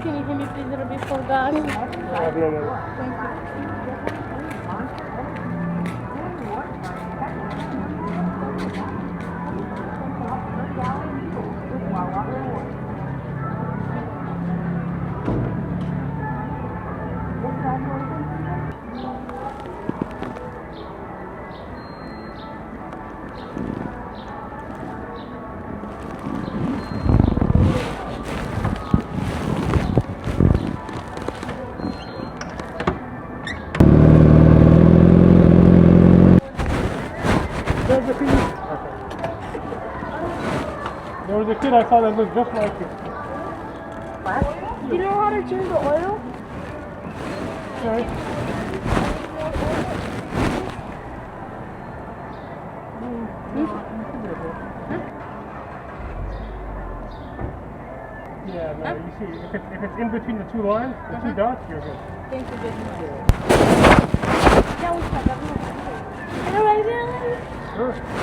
Can you give me please a little bit for gas? Yeah, bien, bien. Thank you. There's a kid. There was a kid I saw that looked just like you. You know how to change the oil? Okay. Yeah, no, you see, if it's in between the two lines, the two dots, you're good. Thank you very much. Yeah, we can. Right there. Sure.